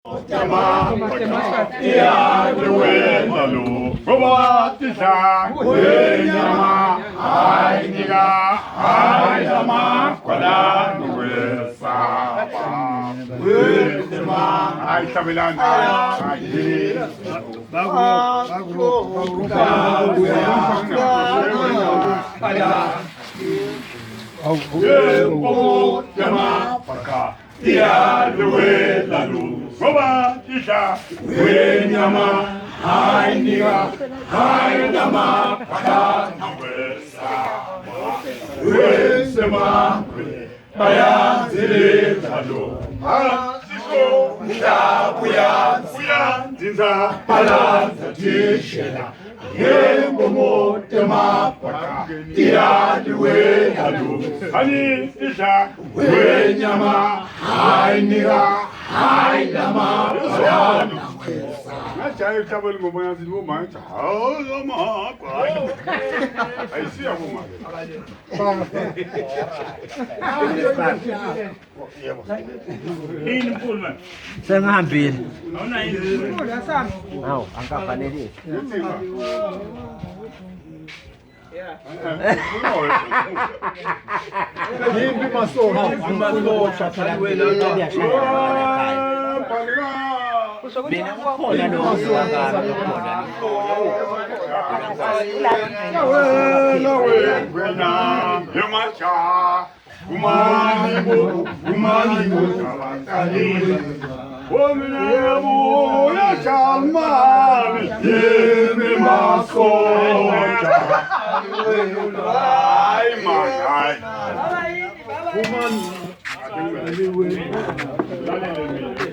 Jama, ya duwe lalu, bawa tisa, we jama, ay niga, ay jama, pada duwe sapa, we jama, ay sabilan, ay diri, bagu, jama, paka, ya duwe lalu. Roba tisha, we nyama, hai niga, hai nama, pada nuesa, we sema, baya zile tado, siko, buya, zinza, pala, zatishela. Ye momo tema paka, tia duwe tado, hani tisha, we nyama, hai niga. Hai nama pada nuesa. Na chai tabel mo bana zidu ma cha. Ma kwa. Ai si abu ma. In pulman. Saya ngambil. Au na in. Mau, angkat pane di. Hindi masuk, masuk syafran wala dia Bina ko na do. Woman,